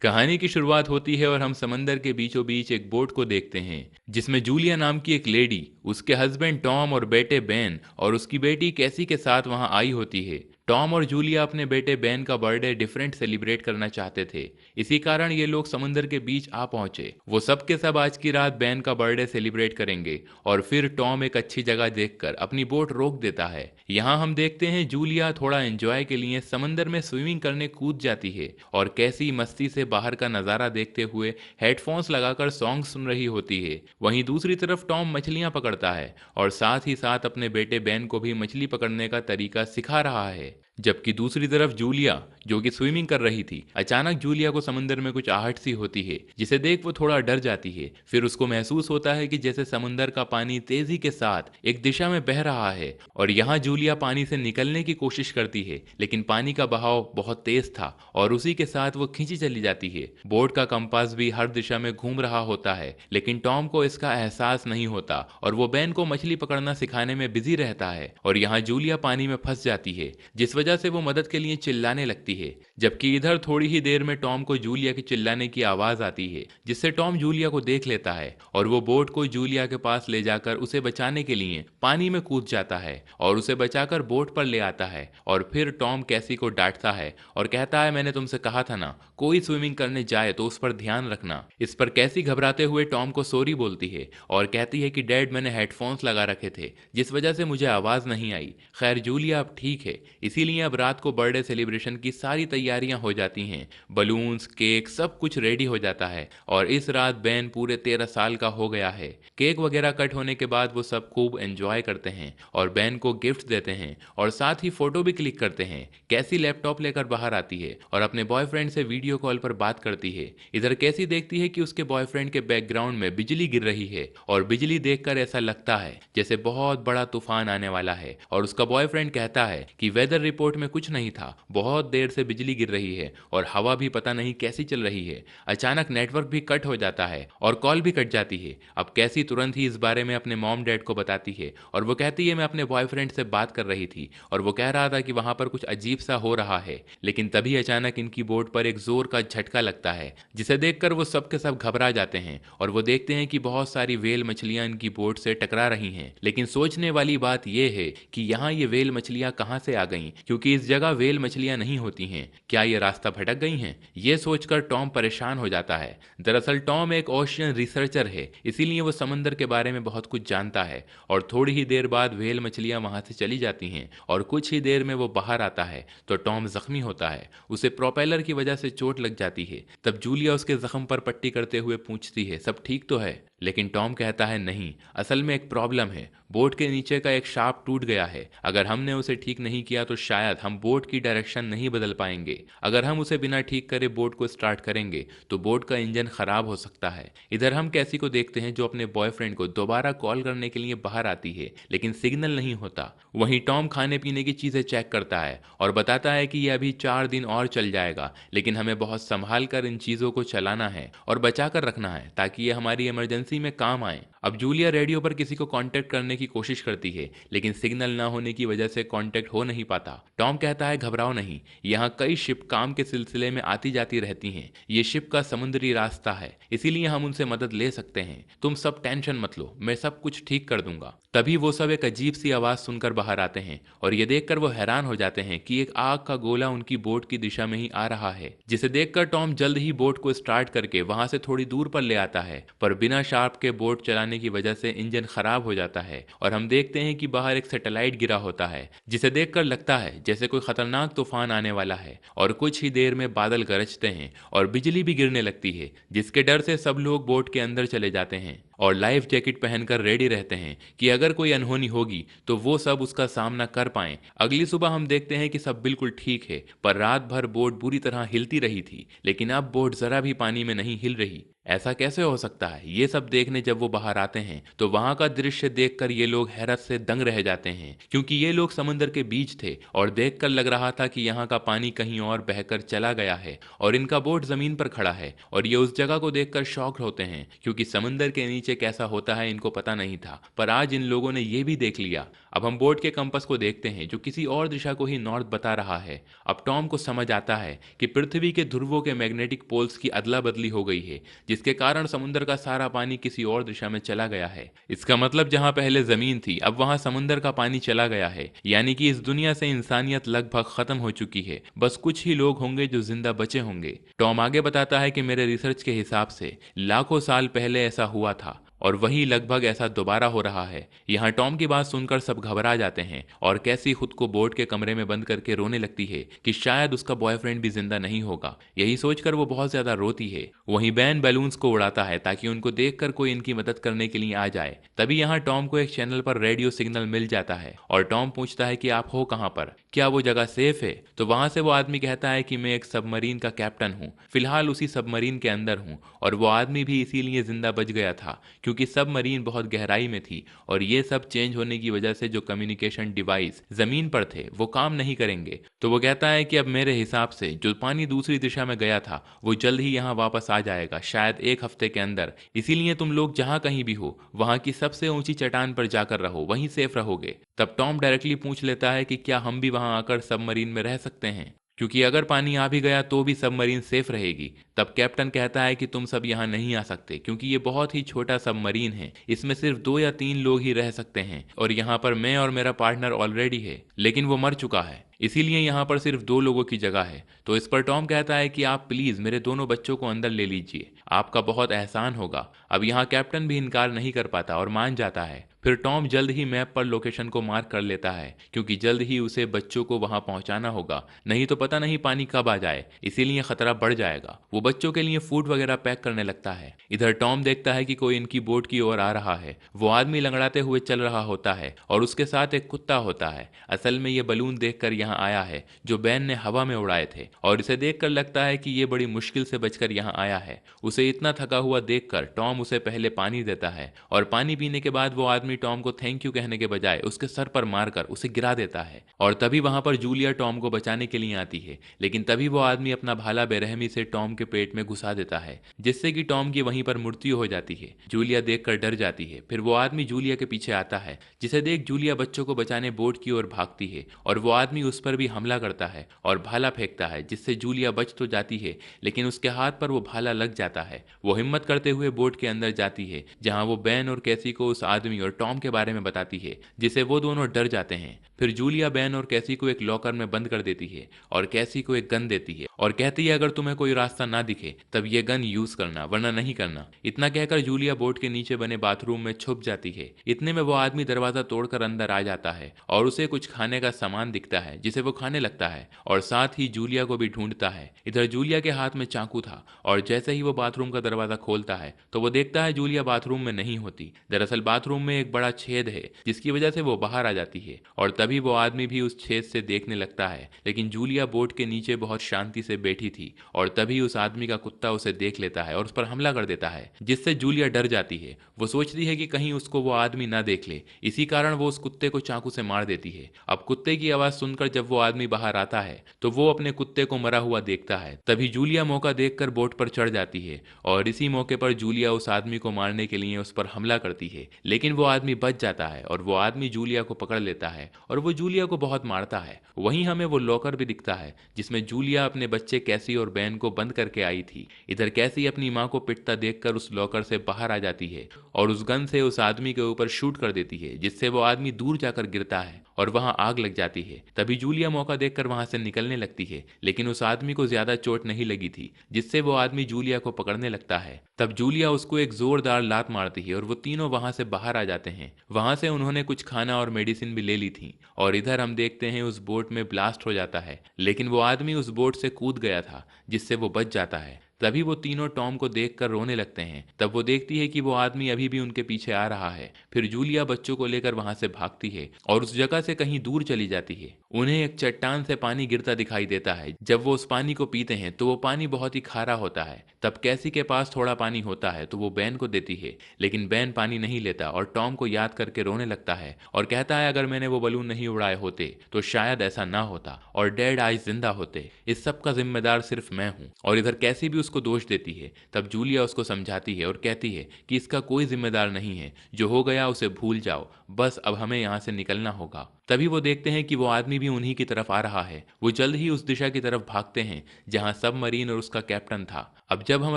कहानी की शुरुआत होती है और हम समंदर के बीचों बीच एक बोट को देखते हैं जिसमें जूलिया नाम की एक लेडी, उसके हस्बैंड टॉम और बेटे बेन और उसकी बेटी कैसी के साथ वहां आई होती है। टॉम और जूलिया अपने बेटे बेन का बर्थडे डिफरेंट सेलिब्रेट करना चाहते थे। इसी कारण ये लोग समुंदर के बीच आ पहुंचे। वो सब के सब आज की रात बेन का बर्थडे सेलिब्रेट करेंगे और फिर टॉम एक अच्छी जगह देखकर अपनी बोट रोक देता है। यहाँ हम देखते हैं जूलिया थोड़ा एंजॉय के लिए समंदर में स्विमिंग करने कूद जाती है और कैसी मस्ती से बाहर का नज़ारा देखते हुए हेडफोन्स लगाकर सॉन्ग सुन रही होती है। वहीं दूसरी तरफ टॉम मछलियां पकड़ता है और साथ ही साथ अपने बेटे बेन को भी मछली पकड़ने का तरीका सिखा रहा है। जबकि दूसरी तरफ जूलिया, जो कि स्विमिंग कर रही थी, अचानक जूलिया को समंदर में कुछ आहट सी होती है जिसे देख वो थोड़ा डर जाती है। फिर उसको महसूस होता है कि जैसे समंदर का पानी तेजी के साथ एक दिशा में बह रहा है और यहाँ जूलिया पानी से निकलने की कोशिश करती है, लेकिन पानी का बहाव बहुत तेज था और उसी के साथ वो खींची चली जाती है। बोट का कंपास भी हर दिशा में घूम रहा होता है, लेकिन टॉम को इसका एहसास नहीं होता और वो बेन को मछली पकड़ना सिखाने में बिजी रहता है। और यहाँ जूलिया पानी में फंस जाती है जिस वजह से वो मदद के लिए चिल्लाने लगती है। जबकि इधर थोड़ी ही देर में टॉम को जूलिया के चिल्लाने की आवाज आती है जिससे टॉम जूलिया को देख लेता है और वो बोट को जूलिया के पास ले जाकर उसे बचाने के लिए पानी में कूद जाता है और उसे बचाकर बोट पर ले आता है। और फिर टॉम कैसी को डांटता है और कहता है, मैंने तुमसे कहा था ना, कोई स्विमिंग करने जाए तो उस पर ध्यान रखना। इस पर कैसी घबराते हुए टॉम को सॉरी बोलती है और कहती है कि डैड, मैंने हेडफोन्स लगा रखे थे जिस वजह से मुझे आवाज नहीं आई। खैर जूलिया अब ठीक है। इसीलिए अब रात को बर्थडे सेलिब्रेशन की सारी तैयारियां हो जाती हैं। बलून्स, केक, सब कुछ रेडी हो जाता है और इस रात बेन पूरे 13 साल का हो गया है। केक वगैरह कट होने के बाद वो सब खूब एंजॉय करते हैं और बेन को गिफ्ट देते हैं और साथ ही फोटो भी क्लिक करते हैं। कैसी लैपटॉप लेकर बाहर आती है और अपने बॉयफ्रेंड से वीडियो कॉल पर बात करती है। इधर कैसी देखती है कि उसके बॉयफ्रेंड के बैकग्राउंड में बिजली गिर रही है और बिजली देखकर ऐसा लगता है जैसे बहुत बड़ा तूफान आने वाला है। और उसका बॉयफ्रेंड कहता है कि वेदर रिपोर्ट में कुछ नहीं था, बहुत देर से बिजली गिर रही है और हवा भी पता नहीं कैसी चल रही है। अचानक नेटवर्क भी कट हो जाता है और कॉल भी कट जाती है। अब कैसी तुरंत ही इस बारे में अपने मॉम डैड को बताती है और वो कहती है, मैं अपने बॉयफ्रेंड से बात कर रही थी और वो कह रहा था कि वहां पर कुछ अजीब सा हो रहा है। लेकिन तभी अचानक इनकी बोट पर एक जोर का झटका लगता है जिसे देखकर वो सब के सब घबरा जाते हैं और वो देखते हैं कि बहुत सारी वेल मछलियां इनकी बोट से टकरा रही हैं। लेकिन सोचने वाली बात यह है कि यहाँ ये वेल मछलियां कहाँ से आ गईं, क्योंकि इस जगह वेल मछलियां नहीं होती हैं। क्या ये रास्ता भटक गई हैं? ये सोचकर टॉम परेशान हो जाता है। दरअसल टॉम एक ओशियन रिसर्चर है, इसीलिए वो समंदर के बारे में बहुत कुछ जानता है। और थोड़ी ही देर बाद वेल मछलियां वहां से चली जाती हैं और कुछ ही देर में वो बाहर आता है तो टॉम जख्मी होता है। उसे प्रोपेलर की वजह से चोट लग जाती है। तब जूलिया उसके जख्म पर पट्टी करते हुए पूछती है, सब ठीक तो है? लेकिन टॉम कहता है, नहीं, असल में एक प्रॉब्लम है। बोट के नीचे का एक शाफ्ट टूट गया है। अगर हमने उसे ठीक नहीं किया तो शायद हम बोट की डायरेक्शन नहीं बदल पाएंगे। अगर हम उसे बिना ठीक करे बोट को स्टार्ट करेंगे तो बोट का इंजन खराब हो सकता है। इधर हम कैसी को देखते हैं जो अपने बॉयफ्रेंड को दोबारा कॉल करने के लिए बाहर आती है, लेकिन सिग्नल नहीं होता। वहीं टॉम खाने पीने की चीजें चेक करता है और बताता है कि यह अभी 4 दिन और चल जाएगा, लेकिन हमें बहुत संभाल कर इन चीजों को चलाना है और बचा कर रखना है ताकि ये हमारी इमरजेंसी में काम आए। अब जूलिया रेडियो पर किसी को कांटेक्ट करने की कोशिश करती है, लेकिन सिग्नल ना होने की वजह से कांटेक्ट हो नहीं पाता। टॉम कहता है, घबराओ नहीं, यहाँ कई शिप काम के सिलसिले में आती जाती रहती हैं। ये शिप का समुद्री रास्ता है, इसीलिए हम उनसे मदद ले सकते हैं। तुम सब टेंशन मत लो, मैं सब कुछ ठीक कर दूंगा। तभी वो सब एक अजीब सी आवाज सुनकर बाहर आते हैं और ये देखकर वो हैरान हो जाते हैं कि एक आग का गोला उनकी बोट की दिशा में ही आ रहा है, जिसे देखकर टॉम जल्द ही बोट को स्टार्ट करके वहां से थोड़ी दूर पर ले आता है। पर बिना शार्प के बोट चलाने की वजह से इंजन खराब हो जाता है और हम देखते हैं कि बाहर एक सैटेलाइट गिरा होता है, जिसे देखकर लगता है जैसे कोई खतरनाक तूफान आने वाला है। और कुछ ही देर में बादल गरजते हैं और बिजली भी गिरने लगती है, जिसके डर से सब लोग बोट के अंदर चले जाते हैं और लाइफ जैकेट पहनकर रेडी रहते हैं कि अगर कोई अनहोनी होगी तो वो सब उसका सामना कर पाएं। अगली सुबह हम देखते हैं कि सब बिल्कुल ठीक है, पर रात भर बोट बुरी तरह हिलती रही थी, लेकिन अब बोट जरा भी पानी में नहीं हिल रही। ऐसा कैसे हो सकता है? ये सब देखने जब वो बाहर आते हैं तो वहां का दृश्य देखकर ये लोग हैरत से दंग रह जाते हैं, क्योंकि ये लोग समुद्र के बीच थे और देखकर लग रहा था कि यहाँ का पानी कहीं और बहकर चला गया है और इनका बोट जमीन पर खड़ा है। और ये उस जगह को देखकर शॉक्ड होते हैं, क्योंकि समुद्र के नीचे नीचे कैसा होता है इनको पता नहीं था, पर आज इन लोगों ने ये भी देख लिया। अब हम बोट के कंपास को देखते हैं जो किसी और दिशा को ही नॉर्थ बता रहा है। अब टॉम को समझ आता है कि पृथ्वी के ध्रुवों के मैग्नेटिक पोल्स की अदला बदली हो गई है, जिसके कारण समुद्र का सारा पानी किसी और दिशा में चला गया है। इसका मतलब जहां पहले जमीन थी अब वहां समुद्र का पानी चला गया है, यानी कि इस दुनिया से इंसानियत लगभग खत्म हो चुकी है। बस कुछ ही लोग होंगे जो जिंदा बचे होंगे। टॉम आगे बताता है कि मेरे रिसर्च के हिसाब से लाखों साल पहले ऐसा हुआ था और वही लगभग ऐसा दोबारा हो रहा है। यहाँ टॉम की बात सुनकर सब घबरा जाते हैं और कैसी खुद को बोट के कमरे में बंद करके रोने लगती है कि शायद उसका बॉयफ्रेंड भी जिंदा नहीं होगा। यही सोचकर वो बहुत ज्यादा रोती है। वहीं बैन बैलून्स को उड़ाता है ताकि उनको देखकर कोई इनकी मदद करने के लिए आ जाए। तभी यहाँ टॉम को एक चैनल पर रेडियो सिग्नल मिल जाता है और टॉम पूछता है कि आप हो कहाँ पर, क्या वो जगह सेफ है? तो वहां से वो आदमी कहता है कि मैं एक सबमरीन का कैप्टन हूँ, फिलहाल उसी सबमरीन के अंदर हूँ। और वो आदमी भी इसीलिए जिंदा बच गया था क्योंकि सबमरीन बहुत गहराई में थी और ये सब चेंज होने की वजह से जो कम्युनिकेशन डिवाइस जमीन पर थे वो काम नहीं करेंगे। तो वो कहता है कि अब मेरे हिसाब से जो पानी दूसरी दिशा में गया था वो जल्द ही यहाँ वापस आ जाएगा, शायद एक हफ्ते के अंदर। इसीलिए तुम लोग जहां कहीं भी हो वहां की सबसे ऊंची चट्टान पर जाकर रहो, वहीं सेफ रहोगे। तब टॉम डायरेक्टली पूछ लेता है कि क्या हम भी वहां आकर सबमरीन में रह सकते हैं, क्योंकि अगर पानी आ भी गया तो भी सबमरीन सेफ रहेगी। तब कैप्टन कहता है कि तुम सब यहाँ नहीं आ सकते क्योंकि ये बहुत ही छोटा सबमरीन है, इसमें सिर्फ 2 या 3 लोग ही रह सकते हैं और यहाँ पर मैं और मेरा पार्टनर ऑलरेडी है, लेकिन वो मर चुका है, इसीलिए यहाँ पर सिर्फ 2 लोगों की जगह है। तो इस पर टॉम कहता है कि आप प्लीज मेरे दोनों बच्चों को अंदर ले लीजिए, आपका बहुत एहसान होगा। अब यहाँ कैप्टन भी इनकार नहीं कर पाता और मान जाता है। फिर टॉम जल्द ही मैप पर लोकेशन को मार्क कर लेता है क्योंकि जल्द ही उसे बच्चों को वहां पहुंचाना होगा, नहीं तो पता नहीं पानी कब आ जाए, इसीलिए खतरा बढ़ जाएगा। वो बच्चों के लिए फूड वगैरह पैक करने लगता है। इधर टॉम देखता है कि कोई इनकी बोट की ओर आ रहा है। वो आदमी लंगड़ाते हुए चल रहा होता है और उसके साथ एक कुत्ता होता है। असल में ये बलून देखकर यहाँ आया है जो बैन ने हवा में उड़ाए थे और इसे देखकर लगता है कि ये बड़ी मुश्किल से बचकर यहाँ आया है। उसे इतना थका हुआ देखकर टॉम उसे पहले पानी देता है और पानी पीने के बाद वो आदमी टॉम को थैंक यू कहने के बजाय उसके सर पर मारकर उसे गिरा देता है। और तभी वहां पर जूलिया टॉम को बचाने के लिए आती है, लेकिन तभी वो आदमी अपना भाला बेरहमी से टॉम के पेट में घुसा देता है, जिससे कि टॉम की वहीं पर मृत्यु हो जाती है। जूलिया देखकर डर जाती है। फिर वो आदमी जूलिया के पीछे आता है, जिसे देख जूलिया बच्चों को बचाने बोट की ओर भागती है और वो आदमी उस पर भी हमला करता है और भाला फेंकता है, जिससे जूलिया बच तो जाती है लेकिन उसके हाथ पर वो भाला लग जाता है। वो हिम्मत करते हुए बोट के अंदर जाती है जहां वो बैन और कैसी को उस आदमी और टॉम के बारे में बताती है, जिसे वो दोनों डर जाते हैं। फिर जूलिया बैन और कैसी को एक लॉकर में बंद कर देती है और कैसी को एक गन देती है और कहती है अगर तुम्हें कोई रास्ता ना दिखे तब ये गन यूज करना, वरना नहीं करना। इतना कहकर जूलिया बोट के नीचे बने बाथरूम में छुप जाती है। इतने में वो आदमी दरवाजा तोड़कर अंदर आ जाता है और उसे कुछ खाने का सामान दिखता है जिसे वो खाने लगता है और साथ ही जूलिया को भी ढूंढता है। इधर जूलिया के हाथ में चाकू था और जैसे ही वो बाथरूम का दरवाजा खोलता है तो वो देखता है जूलिया बाथरूम में नहीं होती। दरअसल बाथरूम में एक बड़ा छेद है जिसकी वजह से वो बाहर आ जाती है और तभी वो आदमी भी उस छेद से देखने लगता है, लेकिन जूलिया बोट के नीचे बहुत शांति से बैठी थी और तभी उस आदमी का कुत्ता उसे देख लेता है और उस पर हमला कर देता है, जिससे जूलिया डर जाती है। वो सोचती है कि कहीं उसको वो आदमी ना देख ले, इसी कारण वो उस कुत्ते को चाकू से मार देती है। अब कुत्ते की आवाज सुनकर जब वो आदमी बाहर आता है तो वो अपने कुत्ते को मरा हुआ देखता है। तभी जूलिया मौका देखकर बोट पर चढ़ जाती है और इसी मौके पर जूलिया उस आदमी को मारने के लिए उस पर हमला करती है, लेकिन वो आदमी बच जाता है और वो आदमी जूलिया को पकड़ लेता है और वो जूलिया को बहुत मारता है। वहीं हमें वो लॉकर भी दिखता है जिसमें जूलिया अपने बच्चे कैसी और बैन को बंद करके आई थी। इधर कैसी अपनी माँ को पिटता देखकर उस लॉकर से बाहर आ जाती है और उस गन से उस आदमी के ऊपर शूट कर देती है, जिससे वो आदमी दूर जाकर गिरता है और वहां आग लग जाती है। तभी जूलिया मौका देखकर वहां से निकलने लगती है, लेकिन उस आदमी को ज्यादा चोट नहीं लगी थी, जिससे वो आदमी जूलिया को पकड़ने लगता है। तब जूलिया उसको एक जोरदार लात मारती है और वो तीनों वहां से बाहर आ जाते हैं। वहां से उन्होंने कुछ खाना और मेडिसिन भी ले ली थी और इधर हम देखते हैं उस बोट में ब्लास्ट हो जाता है, लेकिन वो आदमी उस बोट से कूद गया था जिससे वो बच जाता है। तभी वो तीनों टॉम को देखकर रोने लगते हैं। तब वो देखती है कि वो आदमी अभी भी उनके पीछे आ रहा है। फिर जूलिया बच्चों को लेकर वहां से भागती है और उस जगह से कहीं दूर चली जाती है। उन्हें एक चट्टान से पानी गिरता दिखाई देता है। जब वो उस पानी को पीते हैं तो वो पानी बहुत ही खारा होता है। तब कैसी के पास थोड़ा पानी होता है तो वो बैन को देती है, लेकिन बैन पानी नहीं लेता और टॉम को याद करके रोने लगता है और कहता है अगर मैंने वो बलून नहीं उड़ाए होते तो शायद ऐसा ना होता और डैड आज जिंदा होते। इस सब का जिम्मेदार सिर्फ मैं हूँ। और इधर कैसी भी उसको दोष देती है। तब जूलिया उसको समझाती है और कहती है कि इसका कोई जिम्मेदार नहीं है, जो हो गया उसे भूल जाओ, बस अब हमें यहाँ से निकलना होगा। तभी वो देखते हैं कि वो आदमी भी उन्हीं की तरफ आ रहा है। वो जल्द ही उस दिशा की तरफ भागते हैं जहां सबमरीन और उसका कैप्टन था। अब जब हम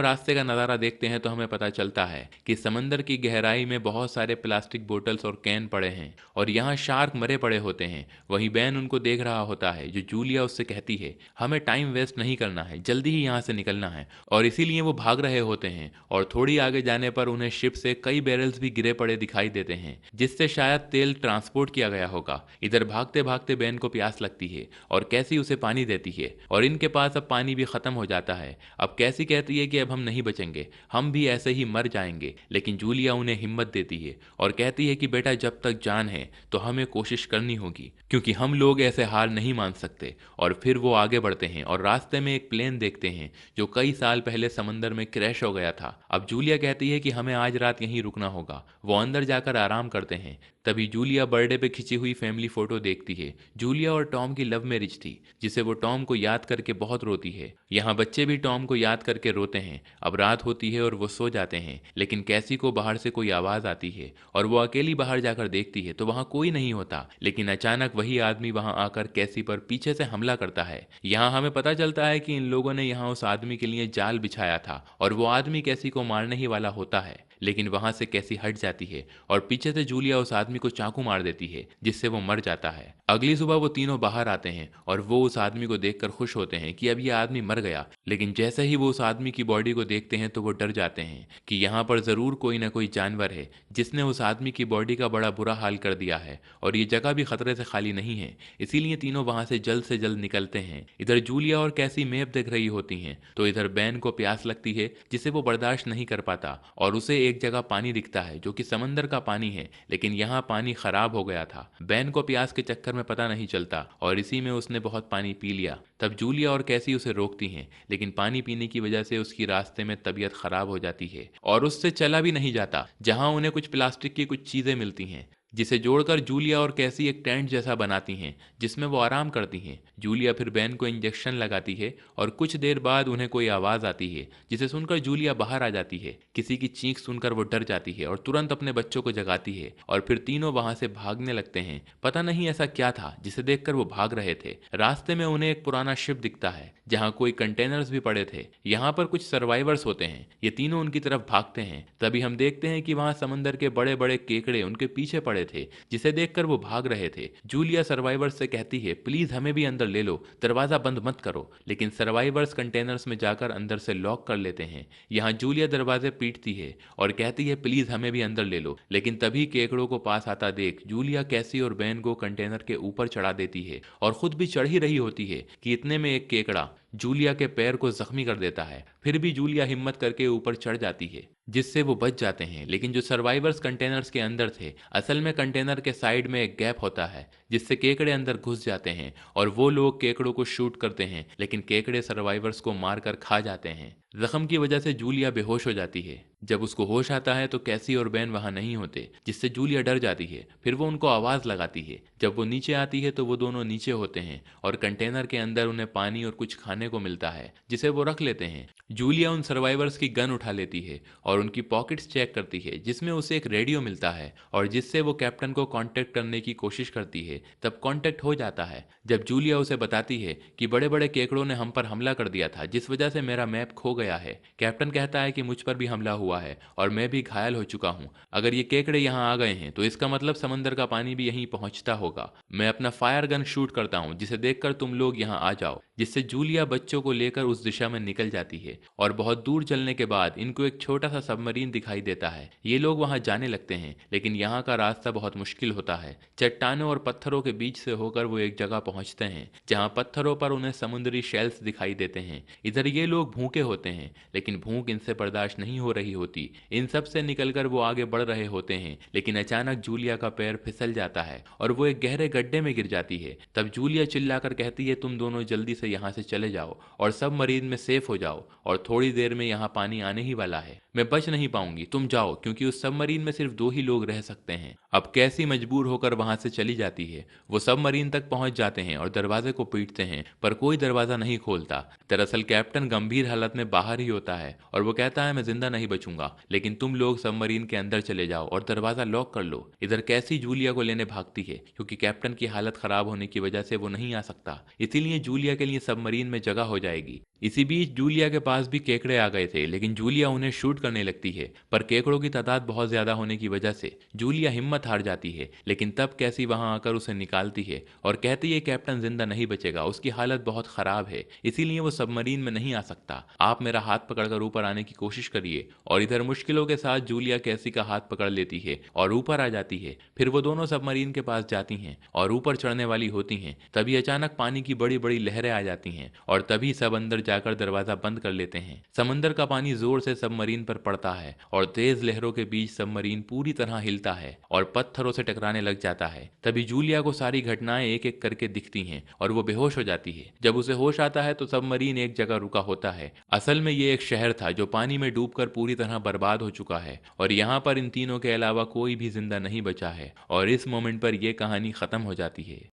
रास्ते का नज़ारा देखते हैं तो हमें पता चलता है कि समंदर की गहराई में बहुत सारे प्लास्टिक बोतल्स और कैन पड़े हैं और यहाँ शार्क मरे पड़े होते हैं। वहीं बैन उनको देख रहा होता है। जो जूलिया उससे कहती है हमें टाइम वेस्ट नहीं करना है, जल्दी ही यहाँ से निकलना है, और इसीलिए वो भाग रहे होते हैं। और थोड़ी आगे जाने पर उन्हें शिप से कई बैरल्स भी गिरे पड़े दिखाई देते हैं, जिससे शायद तेल ट्रांसपोर्ट किया गया होगा। इधर भागते भागते बैन को प्यास लगती है और कैसी उसे पानी देती है और इनके पास अब पानी भी खत्म हो जाता है। अब कैसी कहती है कि अब हम नहीं बचेंगे, हम भी ऐसे ही मर जाएंगे, लेकिन जूलिया उन्हें हिम्मत देती है और कहती है कि बेटा जब तक जान है तो हमें कोशिश करनी होगी, क्योंकि हम लोग ऐसे हार नहीं मान सकते। और फिर वो आगे बढ़ते हैं और रास्ते में एक प्लेन देखते हैं जो कई साल पहले समंदर में क्रैश हो गया था। अब जूलिया कहती है कि हमें आज रात यहीं रुकना होगा। वो अंदर जाकर आराम करते हैं। तभी जूलिया बर्थडे पे खिंची हुई फैमिली फोटो देखती है। जूलिया और टॉम की लव मैरिज थी, जिसे वो टॉम को याद करके बहुत रोती है। यहाँ बच्चे भी टॉम को याद करके रोते हैं। अब रात होती है और वो सो जाते हैं, लेकिन कैसी को बाहर से कोई आवाज आती है और वो अकेली बाहर जाकर देखती है तो वहाँ कोई नहीं होता। लेकिन अचानक वही आदमी वहाँ आकर कैसी पर पीछे से हमला करता है। यहाँ हमें पता चलता है कि इन लोगों ने यहाँ उस आदमी के लिए जाल बिछाया था और वो आदमी कैसी को मारने ही वाला होता है। लेकिन वहां से कैसी हट जाती है और पीछे से जूलिया उस आदमी को चाकू मार देती है, जिससे वो मर जाता है। अगली सुबह वो तीनों बाहर आते हैं और वो उस आदमी को देखकर खुश होते हैं कि अब ये आदमी मर गया। लेकिन जैसे ही वो उस आदमी की बॉडी को देखते हैं तो वो डर जाते हैं कि यहाँ पर जरूर कोई ना कोई जानवर है जिसने उस आदमी की बॉडी का बड़ा बुरा हाल कर दिया है और ये जगह भी खतरे से खाली नहीं है। इसीलिए तीनों वहां से जल्द निकलते हैं। इधर जूलिया और कैसी मैप देख रही होती हैं तो इधर बैन को प्यास लगती है, जिसे वो बर्दाश्त नहीं कर पाता और उसे एक जगह पानी दिखता है जो कि समंदर का पानी है, लेकिन यहाँ पानी खराब हो गया था। बैन को प्यास के चक्कर में पता नहीं चलता और इसी में उसने बहुत पानी पी लिया। तब जूलिया और कैसी उसे रोकती हैं, लेकिन पानी पीने की वजह से उसकी रास्ते में तबीयत खराब हो जाती है और उससे चला भी नहीं जाता। जहां उन्हें कुछ प्लास्टिक की कुछ चीजें मिलती हैं, जिसे जोड़कर जूलिया और कैसी एक टेंट जैसा बनाती हैं, जिसमें वो आराम करती हैं। जूलिया फिर बैन को इंजेक्शन लगाती है और कुछ देर बाद उन्हें कोई आवाज़ आती है, जिसे सुनकर जूलिया बाहर आ जाती है। किसी की चीख सुनकर वो डर जाती है और तुरंत अपने बच्चों को जगाती है और फिर तीनों वहां से भागने लगते हैं। पता नहीं ऐसा क्या था जिसे देखकर वो भाग रहे थे। रास्ते में उन्हें एक पुराना शिप दिखता है जहाँ कोई कंटेनर्स भी पड़े थे। यहाँ पर कुछ सर्वाइवर्स होते हैं। ये तीनों उनकी तरफ भागते हैं। तभी हम देखते हैं कि वहाँ समंदर के बड़े बड़े केकड़े उनके पीछे पड़े थे, जिसे देखकर वो भाग रहे थे। जूलिया सर्वाइवर्स से कहती है प्लीज हमें भी अंदर ले लो, दरवाजा बंद मत करो, लेकिन सर्वाइवर्स कंटेनर्स में जाकर अंदर से लॉक कर लेते हैं। यहाँ जूलिया दरवाजे पीटती है और कहती है प्लीज हमें भी अंदर ले लो, लेकिन तभी केकड़ों को पास आता देख जूलिया कैसी और बैन को कंटेनर के ऊपर चढ़ा देती है और खुद भी चढ़ ही रही होती है कि इतने में एक केकड़ा जूलिया के पैर को जख्मी कर देता है। फिर भी जूलिया हिम्मत करके ऊपर चढ़ जाती है, जिससे वो बच जाते हैं। लेकिन जो सर्वाइवर्स कंटेनर्स के अंदर थे, असल में कंटेनर के साइड में एक गैप होता है जिससे केकड़े अंदर घुस जाते हैं और वो लोग केकड़ों को शूट करते हैं, लेकिन केकड़े सर्वाइवर्स को मारकर खा जाते हैं। जख्म की वजह से जूलिया बेहोश हो जाती है। जब उसको होश आता है तो कैसी और बैन वहां नहीं होते, जिससे जूलिया डर जाती है। फिर वो उनको आवाज लगाती है। जब वो नीचे आती है तो वो दोनों नीचे होते हैं और कंटेनर के अंदर उन्हें पानी और कुछ खाने को मिलता है, जिसे वो रख लेते हैं। जूलिया उन सर्वाइवर्स की गन उठा लेती है और उनकी पॉकेट्स चेक करती है, जिसमें उसे एक रेडियो मिलता है और जिससे वो कैप्टन को कांटेक्ट करने की कोशिश करती है। तब कांटेक्ट हो जाता है जब जूलिया उसे बताती है कि बड़े बड़े केकड़ों ने हम पर हमला कर दिया था, जिस वजह से मेरा मैप खो गया है। कैप्टन कहता है कि मुझ पर भी हमला हुआ है और मैं भी घायल हो चुका हूँ। अगर ये केकड़े यहाँ आ गए हैं तो इसका मतलब समंदर का पानी भी यहीं पहुंचता होगा। मैं अपना फायर गन शूट करता हूँ, जिसे देखकर तुम लोग यहाँ आ जाओ। जिससे जूलिया बच्चों को लेकर उस दिशा में निकल जाती है और बहुत दूर चलने के बाद इनको एक छोटा सा सबमरीन दिखाई देता है। ये लोग वहां जाने लगते हैं, लेकिन यहाँ का रास्ता बहुत मुश्किल होता है। चट्टानों और पत्थरों के बीच से होकर वो एक जगह पहुंचते हैं जहाँ पत्थरों पर उन्हें समुद्री शेल्स दिखाई देते हैं। इधर ये लोग भूखे होते हैं, लेकिन भूख इनसे बर्दाश्त नहीं हो रही होती। इन सब से निकलकर वो आगे बढ़ रहे होते हैं, लेकिन अचानक जूलिया का पैर फिसल जाता है और वो एक गहरे गड्ढे में गिर जाती है। तब जूलिया चिल्लाकर कहती है, तुम दोनों जल्दी से यहाँ से चले जाओ और सबमरीन में सेफ हो जाओ, और थोड़ी देर में यहाँ पानी आने ही वाला है। मैं बच नहीं पाऊंगी, तुम जाओ, क्योंकि उस सबमरीन में सिर्फ 2 ही लोग रह सकते हैं। अब कैसी मजबूर होकर वहां से चली जाती है। वो सबमरीन तक पहुंच जाते हैं और दरवाजे को पीटते हैं, पर कोई दरवाजा नहीं खोलता। दरअसल कैप्टन गंभीर हालत में बाहर ही होता है और वो कहता है, मैं जिंदा नहीं बचूंगा, लेकिन तुम लोग सबमरीन के अंदर चले जाओ और दरवाजा लॉक कर लो। इधर कैसी जूलिया को लेने भागती है, क्योंकि कैप्टन की हालत खराब होने की वजह से वो नहीं आ सकता, इसीलिए जूलिया के लिए सबमरीन में जगह हो जाएगी। इसी बीच जूलिया के पास भी केकड़े आ गए थे, लेकिन जूलिया उन्हें शूट करने लगती है, पर केकड़ों की तादाद बहुत ज्यादा होने की वजह से जूलिया हिम्मत हार जाती है। लेकिन तब कैसी वहां आकर उसे निकालती है और कहती है, कैप्टन जिंदा नहीं बचेगा, उसकी हालत बहुत खराब है, इसीलिए वो सबमरीन में नहीं आ सकता। आप मेरा हाथ पकड़कर ऊपर आने की कोशिश करिए। और इधर मुश्किलों के साथ जूलिया कैसी का हाथ पकड़ लेती है और ऊपर आ जाती है। फिर वो दोनों सबमरीन के पास जाती हैं और ऊपर चढ़ने वाली होती हैं। तभी अचानक पानी की बड़ी बड़ी लहरें आ जाती हैं और तभी सब अंदर जाकर दरवाजा बंद कर लेते हैं। समंदर का पानी जोर से सबमरीन पर पड़ता है और तेज लहरों के बीच सबमरीन पूरी तरह हिलता है और पत्थरों से टकराने लग जाता है। तभी जूलिया को सारी घटनाएं एक एक करके दिखती हैं और वो बेहोश हो जाती है। जब उसे होश आता है तो सबमरीन एक जगह रुका होता है। असल में ये एक शहर था जो पानी में डूबकर पूरी तरह बर्बाद हो चुका है और यहाँ पर इन तीनों के अलावा कोई भी जिंदा नहीं बचा है। और इस मोमेंट पर यह कहानी खत्म हो जाती है।